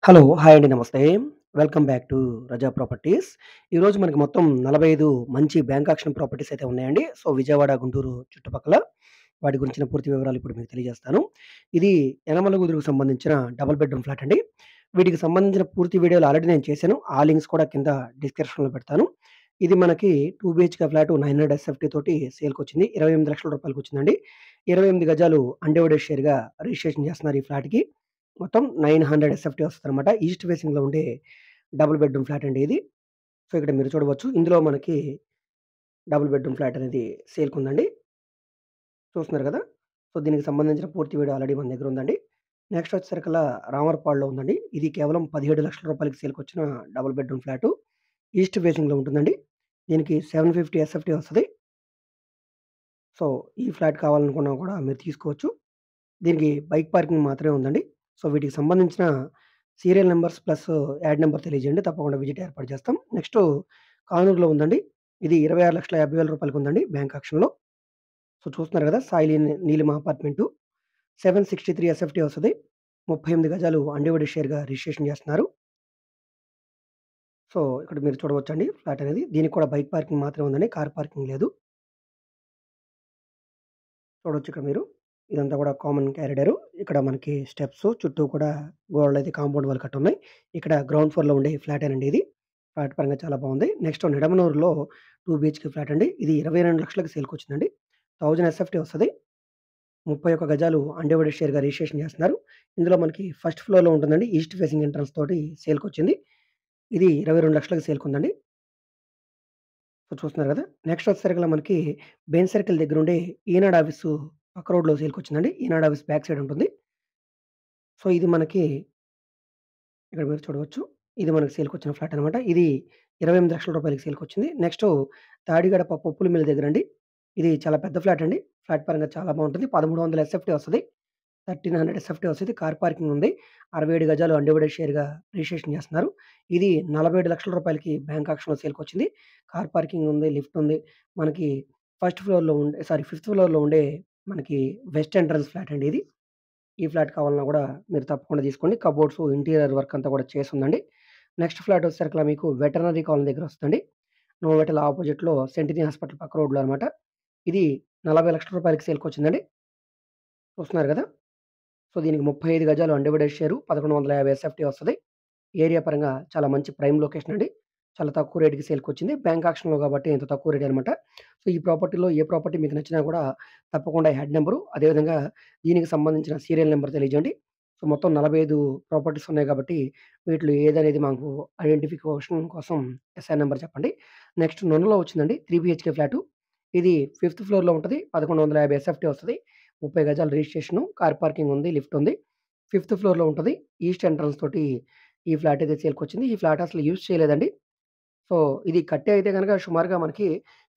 Hello! Hi అండి. నమస్తే. Welcome back to Raza properties. ఈరోజు మనకి మొత్తం 45 మంచి బ్యాంక్ ఆక్షన్ ప్రాపర్టీస్ అయితే ఉన్నాయండి. సో, విజయవాడ, గుంటూరు చుట్టుపక్కల. వాటి గురించిన పూర్తి వివరాలు ఇప్పుడు మీకు తెలియజేస్తాను. ఇది యనమలగుదురుకు సంబంధించిన డబుల్ బెడ్‌రూమ్ ఫ్లాట్ అండి. వీటికి సంబంధించిన పూర్తి వీడియోలు ఆల్రెడీ నేను చేశాను. ఆ లింక్స్ కూడా కింద డిస్క్రిప్షన్‌లో పెడతాను. ఇది మనకి 2 బీహెచ్‌కే ఫ్లాట్ 900 ఎస్ఎఫ్‌టీ తోటి సేల్‌కొచ్చింది. రూ. 28,00,000 వచ్చిందండి. 28 గజాలు అన్‌డివైడెడ్ షేర్‌గా రిజిస్ట్రేషన్ చేస్తున్నారు ఈ ఫ్లాట్‌కి. మొత్తం 900 ఎస్ఎఫ్‌టీ వస్తదనమాట. ఈస్ట్ ఫేసింగ్‌లో ఉండే డబుల్ బెడ్‌రూమ్ ఫ్లాట్ అండి ఇది. సో, ఇక్కడ మీరు చూడవచ్చు. ఇందులో మనకి డబుల్ బెడ్‌రూమ్ ఫ్లాట్ అనేది సేల్‌కుందండి. చూస్తున్నారు గదా! సో, దీనికి సంబంధించిన పూర్తి వీడియో ఆల్రెడీ మన దగ్గర ఉందండి. నెక్స్ట్ వచ్చేసరికల్లా రామవరపాడులో ఉందండి. ఇది కేవలం రూ. 17,00,000కి సేల్‌కొచ్చిన డబుల్ బెడ్‌రూమ్ ఫ్లాటు. ఈస్ట్ ఫేసింగ్‌లో ఉంటుందండి. దీనికి 750 ఎస్ఎఫ్‌టీ వస్తది. సో, ఈ ఫ్లాట్ కావాలనుకున్నా కూడా మీరు తీసుకోవచ్చు. దీనికి బైక్ పార్కింగ్ మాత్రమే ఉందండి. సో, వీటికి సంబంధించిన serial numbers plus add number తెలియజేయండి. తప్పకుండా విజిట్ ఏర్పాటు చేస్తాం. నెక్స్టు కానూరులో ఉందండి. ఇది రూ. 26,50,000 ఉందండి బ్యాంక్ ఆక్షన్‌లో. సో, చూస్తున్నారు గదా! నీలిమ అపార్ట్‌మెంటు. 763 ఎస్ఎఫ్‌టీ వస్తది. 38 గజాలు అన్‌డివైడెడ్ షేర్‌గా రిజిస్ట్రేషన్ చేస్తున్నారు. సో, ఇక్కడ మీరు చూడవచ్చండి ఫ్లాట్ అనేది. దీనికి కూడా బైక్ పార్కింగ్ మాత్రమే ఉందండి. కార్ పార్కింగ్ లేదు. చూడొచ్చు ఇక్కడ మీరు. ఇదంతా కూడా కామన్ కారిడారు. ఇక్కడ మనకి స్టెప్స్ చుట్టూ కూడా గోడలైతే కాంపౌండ్ వాల్ కట్టున్నాయి. ఇక్కడ గ్రౌండ్ ఫ్లోర్‌లో ఉండే ఫ్లాటేనండి ఇది. ఫ్లాట్ పరంగా చాలా బావుంది. నెక్స్ట్ నిడమనూరులో 2 బీహెచ్‌కే ఫ్లాట్ అండి. ఇది 22,00,000కి సేల్‌కొచ్చిందండి. 1000 ఎస్ఎఫ్‌టీ వస్తది. 31 గజాలు అన్‌డివైడెడ్ షేర్‌గా రిజిస్ట్రేషన్ చేస్తున్నారు. ఇందులో మనకి ఫస్ట్ ఫ్లోర్‌లో ఉంటుందండి. ఈస్ట్ ఫేసింగ్ ఎంట్రన్స్ తోటి సేల్‌కొచ్చింది. ఇది 22,00,000కి సేల్‌కుందండి. సో, చూస్తున్నారు గదా! నెక్స్ట్ వచ్చేసరికల్లా మనకి బెంజ్ సర్కిల్ దగ్గరుండే ఈనాడ్ ఆఫీసు పక్క రోడ్‌లో సేల్‌కొచ్చిందండి. ఈనాడ్ ఆఫీస్ బ్యాక్ సైడ్ ఉంటుంది. సో, ఇది మనకి ఇక్కడ మీరు చూడవచ్చు. ఇది మనకి సేల్‌కొచ్చిన ఫ్లాట్ అనమాట. ఇది రూ. 28,00,000కి సేల్‌కొచ్చింది. నెక్స్టు తాడిగడప పప్పుల మిల్ దగ్గరండి. ఇది చాలా పెద్ద ఫ్లాట్ అండి. ఫ్లాట్ పరంగా చాలా బావుంటుంది. 1300 ఎస్ఎఫ్‌టీ వస్తది. 1300 ఎస్ఎఫ్‌టీ వస్తది. కార్ పార్కింగ్ ఉంది. 67 గజాలు అన్‌డివైడెడ్ షేర్‌గా రిజిస్ట్రేషన్ చేస్తున్నారు. ఇది రూ. 47,00,000కి బ్యాంక్ ఆక్షన్‌లో సేల్‌కొచ్చింది. కార్ పార్కింగ్ ఉంది. లిఫ్ట్ ఉంది. మనకి ఫిఫ్త్ ఫ్లోర్‌లో ఉండే మనకి వెస్ట్ ఎంట్రన్స్ ఫ్లాట్ అండి ఇది. ఈ ఫ్లాట్ కావాలన్నా గూడా మీరు తప్పకుండా తీసుకోండి. కబోర్డ్స్, ఇంటీరియర్ వర్క్ అంతా కూడా చేసుందండి. నెక్స్ట్ ఫ్లాట్ వచ్చేసరికల్లా మీకు వెటర్నరీ కాలనీ దగ్గర వస్తదండి. నోవోటల్ అపోజిట్‌లో సెంటినీ హాస్పిటల్ పక్క రోడ్‌లో అనమాట. ఇది రూ. 40,00,000కి సేల్‌కొచ్చిందండి. చూస్తున్నారు గదా! సో, దీనికి 35 గజాలు అన్‌డివైడెడ్ షేరు 1150 ఎస్ఎఫ్‌టీ వస్తది. ఏరియా పరంగా చాలా మంచి ప్రైమ్ లొకేషన్ అండి. చాలా తక్కువ రేట్‌కి సేల్‌కొచ్చింది. బ్యాంక్ ఆక్షన్‌లో కాబట్టి ఇంత తక్కువ రేటే అనమాట. సో, ఈ ప్రాపర్టీలో ఏ ప్రాపర్టీ మీకు నచ్చినా కూడా తప్పకుండా హెడ్ నంబరు, అదేవిధంగా దీనికి సంబంధించిన సీరియల్ నంబర్ తెలియజేయండి. సో, మొత్తం 45 ప్రాపర్టీస్ ఉన్నాయి కాబట్టి వీటిలో ఏదనేది మాకు ఐడెంటిఫికేషన్ కోసం ఎస్ఐ నంబర్ చెప్పండి. నెక్స్ట్ నొన్నలో వచ్చిందండి 3 బీహెచ్‌కే ఫ్లాటు. ఇది ఫిఫ్త్ ఫ్లోర్‌లో ఉంటది. 1150 ఎస్ఎఫ్‌టీ వస్తది. 30 గజాలు రిజిస్ట్రేషను, కార్ పార్కింగ్ ఉంది, లిఫ్ట్ ఉంది. ఫిఫ్త్ ఫ్లోర్‌లో ఉంటది. ఈస్ట్ ఎంట్రన్స్ తోటి ఈ ఫ్లాట్ అయితే సేల్‌కొచ్చింది. ఈ ఫ్లాట్ అసలు యూజ్ చేయలేదండి. సో, ఇది కట్టే అయితే గనక సుమారుగా మనకి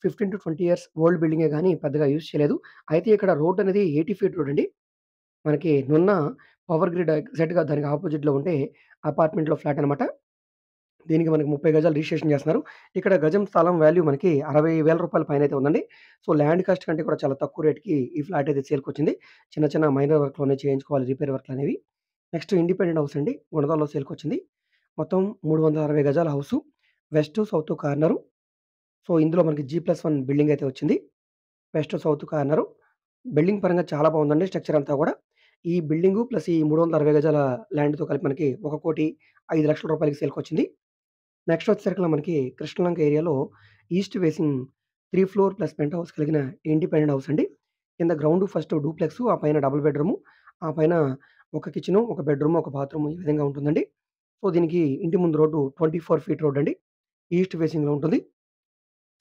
15-20 ఇయర్స్ ఓల్డ్ బిల్డింగే గానీ పెద్దగా యూజ్ చేయలేదు. అయితే ఇక్కడ రోడ్ అనేది 80 ఫీట్ రోడ్ అండి. మనకి నున్న పవర్ గ్రిడ్ ఎగ్జాక్ట్‌గా దానికి అపోజిట్‌లో ఉండే అపార్ట్మెంట్‌లో ఫ్లాట్ అనమాట. దీనికి మనకి 30 గజాలు రిజిస్ట్రేషన్ చేస్తున్నారు. ఇక్కడ గజం స్థలం వాల్యూ మనకి రూ. 60,000 పైనైతే ఉందండి. సో, ల్యాండ్ కాస్ట్ కంటే కూడా చాలా తక్కువ రేట్‌కి ఈ ఫ్లాట్ అయితే సేల్‌కొచ్చింది. చిన్న చిన్న మైనర్ వర్క్‌లోనే చేయించుకోవాలి రిపేర్ వర్క్‌లనేవి. నెక్స్ట్ ఇండిపెండెంట్ హౌస్ అండి. గుణదల్లో సేల్‌కొచ్చింది. మొత్తం 360 గజాల house. West, south corner. So, ఇందులో మనకి జీ+1 బిల్డింగ్ అయితే వచ్చింది. West, south corner. బిల్డింగ్ పరంగా చాలా బావుందండి స్ట్రక్చర్ అంతా గూడా. ఈ బిల్డింగు ప్లస్ ఈ 360 గజాల ల్యాండ్‌తో కలిపి మనకి రూ. 1,05,00,000కి సేల్‌కొచ్చింది. నెక్స్ట్ వచ్చేసరికల్లా మనకి కృష్ణలంక ఏరియాలో east facing 3 floor plus penthouse కలిగిన ఇండిపెండెంట్ హౌస్ అండి. కింద గ్రౌండ్ ఫస్ట్ డూప్లెక్సు, ఆ పైన డబుల్ బెడ్‌రూము, ఆ పైన ఒక కిచెను, ఒక బెడ్‌రూము, ఒక బాత్రూము ఈ విధంగా ఉంటుందండి. సో, దీనికి ఇంటి ముందు రోడ్డు 24 ఫీట్ రోడ్ అండి. ఈస్ట్ ఫేసింగ్‌లో ఉంటుంది.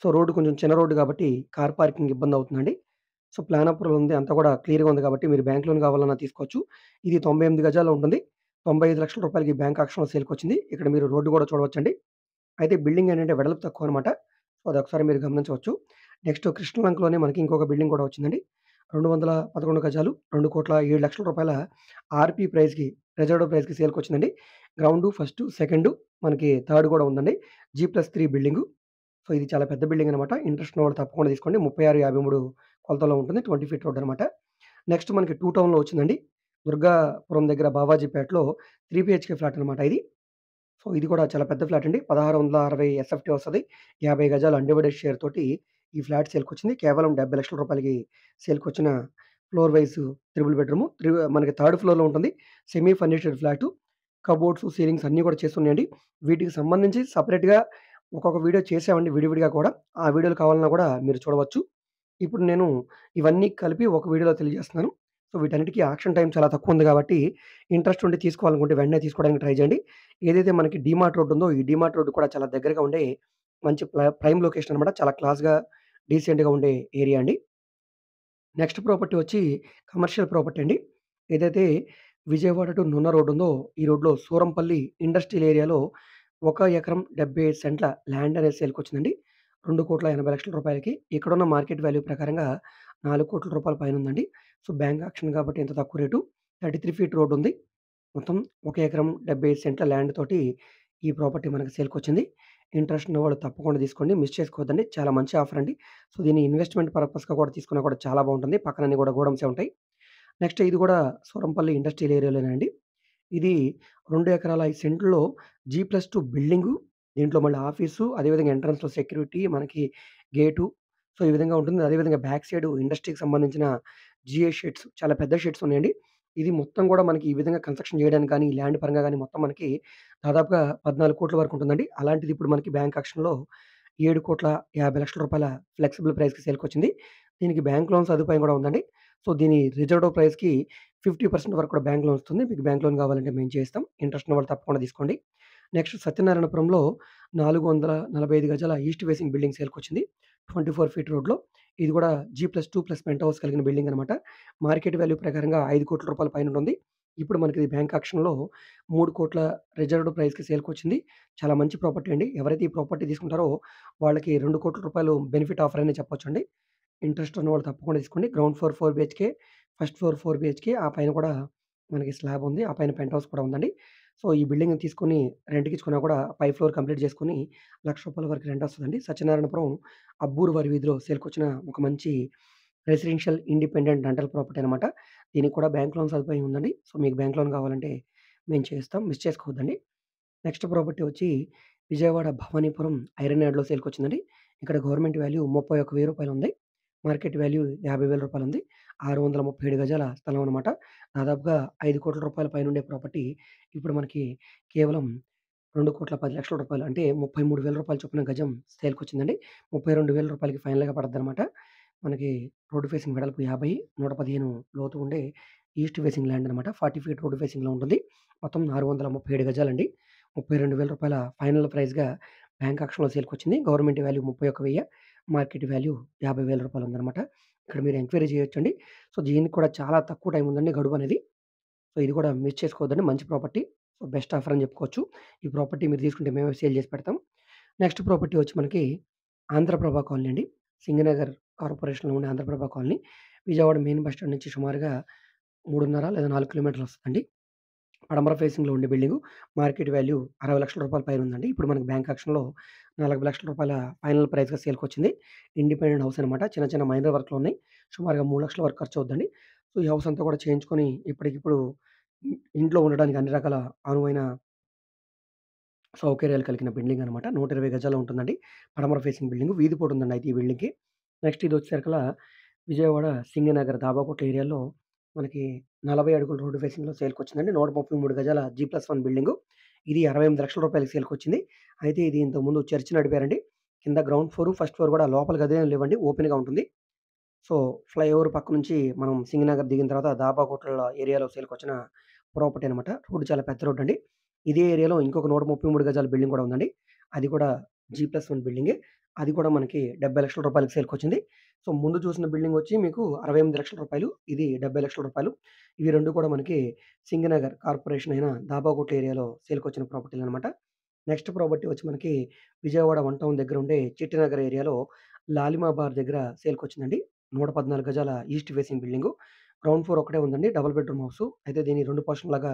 సో, రోడ్డు కొంచెం చిన్న రోడ్డు కాబట్టి కార్ పార్కింగ్ ఇబ్బందవుతుందండి. సో, ప్లాన్ అప్రూవల్ ఉంది. అంతా కూడా క్లియర్‌గా ఉంది కాబట్టి మీరు బ్యాంక్ లోన్ కావాలన్నా తీసుకోవచ్చు. ఇది 98 గజాల్లో ఉంటుంది. రూ. 95,00,000కి బ్యాంక్ ఆక్షన్‌లో సేల్‌కొచ్చింది. ఇక్కడ మీరు రోడ్డు గూడా చూడవచ్చండి. అయితే బిల్డింగ్ ఏంటంటే వెడల్పు తక్కువనమాట. సో, అదొకసారి మీరు గమనించవచ్చు. నెక్స్ట్ కృష్ణలంకలోనే మనకి ఇంకొక బిల్డింగ్ కూడా వచ్చిందండి. 211 గజాలు రూ. 2,07,00,000 ఆర్‌పీ ప్రైస్‌కి రిజర్వ్డ్ ప్రైస్‌కి సేల్‌కొచ్చిందండి. గ్రౌండు, ఫస్టు, సెకండు మనకి థర్డ్ కూడా ఉందండి. జీ+3 బిల్డింగు. సో, ఇది చాలా పెద్ద బిల్డింగ్ అనమాట. ఇంట్రెస్ట్ ఉన్నవాళ్ళు తప్పకుండా తీసుకోండి. 36, 53 కొలతలో ఉంటుంది. 20 ఫీట్ రోడ్ అనమాట. నెక్స్ట్ మనకి 2 టౌన్‌లో వచ్చిందండి. దుర్గాపురం దగ్గర బావాజీపేటలో 3 బీహెచ్‌కే ఫ్లాట్ అనమాట ఇది. సో, ఇది కూడా చాలా పెద్ద ఫ్లాట్ అండి. 1660 ఎస్ఎఫ్‌టీ వస్తది. 50 గజాల అన్‌డివైడెడ్ షేర్ తోటి ఈ ఫ్లాట్ సేల్‌కొచ్చింది. కేవలం రూ. 70,00,000కి సేల్‌కొచ్చిన ఫ్లోర్ వైస్ త్రిబుల్ బెడ్‌రూము. మనకి థర్డ్ ఫ్లోర్‌లో ఉంటుంది. Semi furnished flat. Cupboards, ceilings అన్నీ కూడా చేసున్నాయండి. వీటికి సంబంధించి సెపరేట్‌గా ఒక్కొక్క వీడియో చేసామండి విడివిడిగా కూడా. ఆ వీడియోలు కావాలన్నా కూడా మీరు చూడవచ్చు. ఇప్పుడు నేను ఇవన్నీ కలిపి ఒక వీడియోలో తెలియజేస్తున్నాను. సో, వీటన్నిటికి యాక్షన్ టైమ్ చాలా తక్కువుంది గాబట్టి, ఇంట్రెస్ట్ ఉండి తీసుకోవాలనుకుంటే వెంటనే తీసుకోవడానికి ట్రై చేయండి. ఏదైతే మనకి డీమార్ట్ రోడ్ ఉందో, ఈ డీమార్ట్ రోడ్ కూడా చాలా దగ్గరగా ఉండే మంచి ప్రైమ్ లొకేషన్ అనమాట. చాలా క్లాస్‌గా, డీసెంట్‌గా ఉండే ఏరియా అండి. నెక్స్ట్ ప్రాపర్టీ వచ్చి కమర్షియల్ ప్రాపర్టీ అండి. ఏదైతే విజయవాడ టు నున్న రోడ్ ఉందో, ఈ రోడ్‌లో సూరంపల్లి ఇండస్ట్రియల్ ఏరియాలో 1 ఎకరం 75 సెంట్ల ల్యాండ్ అనేది సేల్‌కొచ్చిందండి. రూ. 2,80,00,000కి. ఇక్కడున్న మార్కెట్ వాల్యూ ప్రకారంగా రూ. 4,00,00,000 పైనుందండి. సో, బ్యాంక్ ఆక్షన్ కాబట్టి ఇంత తక్కువ రేటు. 33 ఫీట్ రోడ్ ఉంది. మొత్తం 1 ఎకరం 75 సెంట్ల ల్యాండ్ తోటి ఈ ప్రాపర్టీ మనకు సేల్‌కొచ్చింది. ఇంట్రెస్ట్ ఉన్నవాళ్ళు తప్పకుండా తీసుకోండి. మిస్ చేసుకోవద్దండి. చాలా మంచి ఆఫర్ అండి. సో, దీన్ని ఇన్వెస్ట్‌మెంట్ పర్పస్‌గా కూడా తీసుకున్నా కూడా చాలా బావుంటుంది. పక్కన అన్ని కూడా గోడౌన్సే ఉంటాయి. నెక్స్ట్ ఇది కూడా సూరంపల్లి ఇండస్ట్రియల్ ఏరియాలోనే అండి. ఇది 2 ఎకరాల 5 సెంట్‌లో జీ+2 బిల్డింగు. దీంట్లో మళ్ళీ ఆఫీసు, అదేవిధంగా ఎంట్రన్స్‌లో సెక్యూరిటీ, మనకి గేటు. సో, ఈ విధంగా ఉంటుంది. అదేవిధంగా బ్యాక్ సైడు ఇండస్ట్రీకి సంబంధించిన జీఐ షెడ్స్ చాలా పెద్ద షెడ్స్ ఉన్నాయండి. ఇది మొత్తం గూడా మనకి ఈ విధంగా కన్‌స్ట్రక్షన్ చేయడానికి గాని, ల్యాండ్ పరంగా గాని మొత్తం మనకి దాదాపుగా 14,00,00,000 వరకు ఉంటుందండి. అలాంటిది ఇప్పుడు మనకి బ్యాంక్ ఆక్షన్‌లో రూ. 7,50,00,000 ఫ్లెక్సిబుల్ ప్రైస్‌కి సేల్‌కొచ్చింది. దీనికి బ్యాంక్ లోన్ సదుపాయం గూడా ఉందండి. సో, దీని రిజర్వ్డ్ ప్రైస్‌కి 50% వరకు కూడా బ్యాంక్ లోన్ వస్తుంది. మీకు బ్యాంక్ లోన్ కావాలంటే మేము చేస్తాం. ఇంట్రెస్ట్ ఉన్నవాళ్ళు తప్పకుండా తీసుకోండి. నెక్స్ట్ సత్యనారాయణపురంలో 445 గజాల ఈస్ట్ ఫేసింగ్ బిల్డింగ్ సేల్‌కొచ్చింది. 24 ఫీట్ రోడ్‌లో. ఇది కూడా జీ+2+ పెంట్ హౌస్ కలిగిన బిల్డింగ్ అనమాట. మార్కెట్ వాల్యూ ప్రకారంగా రూ. 5,00,00,000 పైనుంటుంది. ఇప్పుడు మనకి బ్యాంక్ ఆక్షన్‌లో 3,00,00,000 రిజర్వ్డ్ ప్రైస్‌కి సేల్‌కొచ్చింది. చాలా మంచి ప్రాపర్టీ అండి. ఎవరైతే ఈ ప్రాపర్టీ తీసుకుంటారో వాళ్ళకి రూ. 2,00,00,000 బెనిఫిట్ ఆఫర్ అనే చెప్పొచ్చండి. ఇంట్రెస్ట్ ఉన్నవాళ్ళు తప్పకుండా తీసుకోండి. Ground floor 4 BHK, first floor 4 BHK. ఆ పైన కూడా మనకి స్లాబ్ ఉంది. ఆ పైన పెంట్ హౌస్ కూడా ఉందండి. సో, ఈ బిల్డింగ్‌ని తీసుకొని రెంట్‌కిచ్చుకున్నా కూడా పై ఫ్లోర్ కంప్లీట్ చేసుకొని రూ. 1,00,000 వరకు రెంట్ వస్తదండి. సత్యనారాయణపురం అబ్బూరు వారి వీధిలో సేల్‌కొచ్చిన ఒక మంచి రెసిడెన్షియల్ ఇండిపెండెంట్ రెంటల్ ప్రాపర్టీ అనమాట. దీనికి కూడా బ్యాంక్ లోన్ సదుపాయం ఉందండి. సో, మీకు బ్యాంక్ లోన్ కావాలంటే మేము చేస్తాం. మిస్ చేసుకోవద్దండి. నెక్స్ట్ ప్రాపర్టీ వచ్చి విజయవాడ భవానీపురం ఐరన్ యార్డ్‌లో సేల్‌కొచ్చిందండి. ఇక్కడ గవర్నమెంట్ వాల్యూ రూ. 31,000 ఉంది. మార్కెట్ వాల్యూ రూ. 50,000 ఉంది. 637 గజాల స్థలం అనమాట. దాదాపుగా రూ. 5,00,00,000 పైనుండే ప్రాపర్టీ ఇప్పుడు మనకి కేవలం రూ. 2,10,00,000 అంటే రూ. 33,000 చొప్పున గజం సేల్‌కొచ్చిందండి. రూ. 32,000కి ఫైనల్‌గా పడద్దనమాట. మనకి రోడ్ ఫేసింగ్ వెడల్పు 50, 115 లోతు ఉండే ఈస్ట్ ఫేసింగ్ ల్యాండ్ అనమాట. 40 ఫీట్ రోడ్ ఫేసింగ్‌లో ఉంటుంది. మొత్తం 637 గజాలండి. రూ. 32,000 ఫైనల్ ప్రైస్‌గా బ్యాంక్ ఆక్షన్‌లో సేల్‌కొచ్చింది. గవర్నమెంట్ వాల్యూ 31,000, మార్కెట్ వాల్యూ రూ. 50,000 ఉందనమాట. ఇక్కడ మీరు ఎంక్వైరీ చేయొచ్చండి. సో, దీనికి కూడా చాలా తక్కువ టైం ఉందండి గడువనేది. సో, ఇది కూడా మిస్ చేసుకోవద్దండి. మంచి ప్రాపర్టీ. సో, బెస్ట్ ఆఫర్ అని చెప్పుకోవచ్చు. ఈ ప్రాపర్టీ మీరు తీసుకుంటే మేమే సేల్ చేసి పెడతాం. నెక్స్ట్ ప్రాపర్టీ వచ్చి మనకి ఆంధ్రప్రభ కాలనీ అండి. సింగనగర్ కార్పొరేషన్‌లో ఉండే Andhra Prabha colony. Vijayawada main bus stand నుంచి సుమారుగా 3:30 లేదా 4 కిలోమీటర్లు వస్తదండి. పడమర ఫేసింగ్‌లో ఉండే బిల్డింగు. మార్కెట్ వాల్యూ రూ. 60,00,000 పైనుందండి. ఇప్పుడు మనకి బ్యాంక్ ఆక్షన్‌లో రూ. 40,00,000 ఫైనల్ ప్రైస్‌గా సేల్‌కొచ్చింది. ఇండిపెండెంట్ హౌస్ అనమాట. చిన్న చిన్న మైనర్ వర్క్‌లున్నాయి. సుమారుగా 3,00,000 వరకు ఖర్చవుద్దండి. సో, ఈ హౌస్ అంతా కూడా చేయించుకొని ఇప్పటికిప్పుడు ఇంట్లో ఉండడానికి అన్ని రకాల అనువైన సౌకర్యాలు కలిగిన బిల్డింగ్ అనమాట. 120 గజాలు ఉంటుందండి. పడమర ఫేసింగ్ బిల్డింగు. వీధి పొడుందండి అయితే ఈ బిల్డింగ్‌కి. నెక్స్ట్ ఇదొచ్చేసరికలా విజయవాడ సింగనగర్ దాబాకోట ఏరియాలో మనకి 40 అడుగుల రోడ్డు ఫేసింగ్‌లో సేల్‌కొచ్చిందండి. 133 గజాల జీ+1 బిల్డింగు. ఇది రూ. 68,00,000 సేల్‌కొచ్చింది. అయితే ఇది ఇంతకుముందు చర్చ్ నడిపారండి. కింద గ్రౌండ్ ఫ్లోర్, ఫస్ట్ ఫ్లోర్ కూడా లోపల గదులేం లేవండి. ఓపెన్‌గా ఉంటుంది. సో, ఫ్లైఓవర్ పక్క నుంచి మనం సింగనగర్ దిగిన తర్వాత దాబాకోటల ఏరియాలో సేల్‌కొచ్చిన ప్రాపర్టీ అనమాట. రోడ్ చాలా పెద్ద రోడ్డండి. ఇదే ఏరియాలో ఇంకొక 133 గజాల బిల్డింగ్ కూడా ఉందండి. అది కూడా జీ+1 బిల్డింగే. అది కూడా మనకి రూ. 70,00,000కి సేల్‌కొచ్చింది. సో, ముందు చూసిన బిల్డింగ్ వచ్చి మీకు రూ. 68,00,000. ఇది రూ. 70,00,000. ఇవి 2 కూడా మనకి సింగనగర్ కార్పొరేషన్ అయిన దాబాకోట ఏరియాలో సేల్‌కొచ్చిన ప్రాపర్టీలనమాట. నెక్స్ట్ ప్రాపర్టీ వచ్చి మనకి విజయవాడ వన్ టౌన్ దగ్గర ఉండే చిట్టినగర్ ఏరియాలో లాలిమా బార్ దగ్గర సేల్‌కొచ్చిందండి. 114 గజాల east facing building. Ground floor ఒక్కటే ఉందండి. Double bedroom house. అయితే దీన్ని 2 పోర్షన్‌లాగా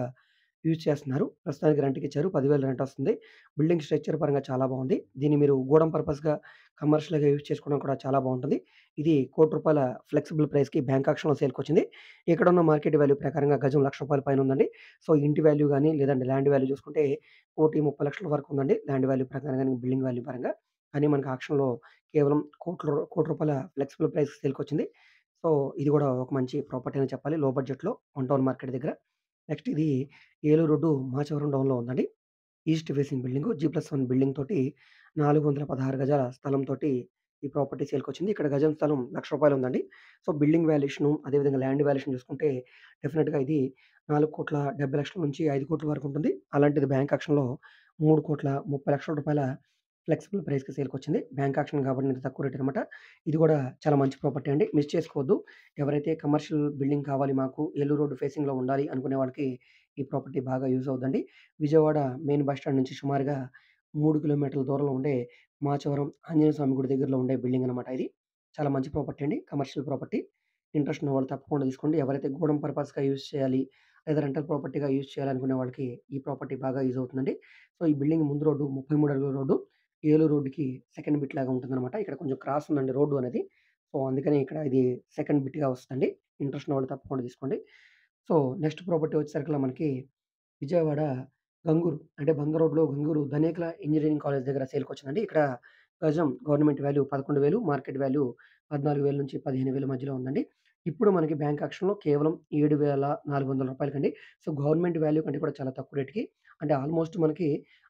యూజ్ చేస్తున్నారు. ప్రస్తుతానికి రెంట్‌కిచ్చారు. 10,000 రెంటొస్తుంది. బిల్డింగ్ స్ట్రక్చర్ పరంగా చాలా బావుంది. దీన్ని మీరు గూడెం పర్పస్‌గా, కమర్షియల్‌గా యూజ్ చేసుకోవడం కూడా చాలా బావుంటది. ఇది రూ. 1,00,00,000 ఫ్లెక్సిబుల్ ప్రైస్‌కి బ్యాంక్ ఆక్షన్‌లో సేల్‌కొచ్చింది. ఇక్కడున్న మార్కెట్ వాల్యూ ప్రకారంగా గజం రూ. 1,00,000 పైన ఉందండి. సో, ఇంటి వాల్యూ గాని, లేదంటే ల్యాండ్ వాల్యూ చూసుకుంటే 1,30,00,000 వరకు ఉందండి. ల్యాండ్ వాల్యూ ప్రకారం గాని, బిల్డింగ్ వాల్యూ పరంగా. కానీ మనకు ఆక్షన్‌లో కేవలం రూ. 1,00,00,000 ఫ్లెక్సిబుల్ ప్రైస్‌కి సేల్‌కొచ్చింది. సో, ఇది గూడా ఒక మంచి ప్రాపర్టీ అనే చెప్పాలి. లో బడ్జెట్‌లో వన్ టౌన్ మార్కెట్ దగ్గర. నెక్స్ట్ ఇది ఏలూరు రోడ్డు మాచవరం డౌన్‌లో ఉందండి. East facing building. జీ+1 బిల్డింగ్ తోటి 416 గజాల స్థలంతోటి ఈ ప్రాపర్టీ సేల్‌కొచ్చింది. ఇక్కడ గజం స్థలం రూ. 1,00,000 ఉందండి. సో, బిల్డింగ్ వాల్యుయేషను అదేవిధంగా ల్యాండ్ వాల్యుయేషన్ చూసుకుంటే డెఫినిట్‌గా ఇది 4,70,00,000 నుంచి 5,00,00,000 వరకు ఉంటుంది. అలాంటిది బ్యాంక్ ఆక్షన్‌లో రూ. 3,30,00,000 ఫ్లెక్సిబుల్ ప్రైస్‌కి సేల్‌కొచ్చింది. బ్యాంక్ ఆక్షన్ కాబట్టి ఇంత తక్కువ రేట్ అనమాట. ఇది గూడా చాలా మంచి ప్రాపర్టీ అండి. మిస్ చేసుకోవద్దు. ఎవరైతే కమర్షియల్ బిల్డింగ్ కావాలి మాకు ఏలూరు రోడ్ ఫేసింగ్‌లో ఉండాలి అనుకునే వాళ్ళకి ఈ ప్రాపర్టీ బాగా యూజ్ అవుద్దండి. విజయవాడ మెయిన్ బస్ స్టాండ్ నుంచి సుమారుగా 3 కిలోమీటర్ల దూరంలో ఉండే మాచవరం ఆంజనేయ స్వామి గుడి దగ్గరలో ఉండే బిల్డింగ్ అనమాట ఇది. చాలా మంచి ప్రాపర్టీ అండి. Commercial property. ఇంట్రెస్ట్ ఉన్నవాళ్ళు తప్పకుండా తీసుకోండి. ఎవరైతే గూడెం పర్పస్‌గా యూజ్ చేయాలి, లేదా రెంటల్ ప్రాపర్టీగా యూజ్ చేయాలనుకునే వాళ్ళకి ఈ ప్రాపర్టీ బాగా యూజ్ అవుతుందండి. సో, ఈ బిల్డింగ్ ముందు రోడ్డు 33 అడుగుల రోడ్డు. ఏలూరు రోడ్డుకి సెకండ్ బిట్ లాగా ఉంటుందనమాట. ఇక్కడ కొంచెం క్రాస్ ఉందండి రోడ్డు అనేది. సో, అందుకని ఇక్కడ ఇది సెకండ్ బిట్‌గా వస్తదండి. ఇంట్రెస్ట్ ఉన్నవాళ్ళు తప్పకుండా తీసుకోండి. సో, నెక్స్ట్ ప్రాపర్టీ వచ్చేసరికల్లా మనకి విజయవాడ గంగూరు అంటే బంగ రోడ్‌లో గంగూరు ధనేకల ఇంజినీరింగ్ కాలేజ్ దగ్గర సేల్‌కొచ్చిందండి. ఇక్కడ గజం గవర్నమెంట్ వాల్యూ 11,000 మార్కెట్ వాల్యూ 14,000-15,000 మధ్యలో ఉందండి. ఇప్పుడు మనకి బ్యాంక్ ఆక్షన్‌లో కేవలం రూ. 7,400 సో, గవర్నమెంట్ వాల్యూ కంటే కూడా చాలా తక్కువ రేట్‌కి అంటే ఆల్‌మోస్ట్ మనకి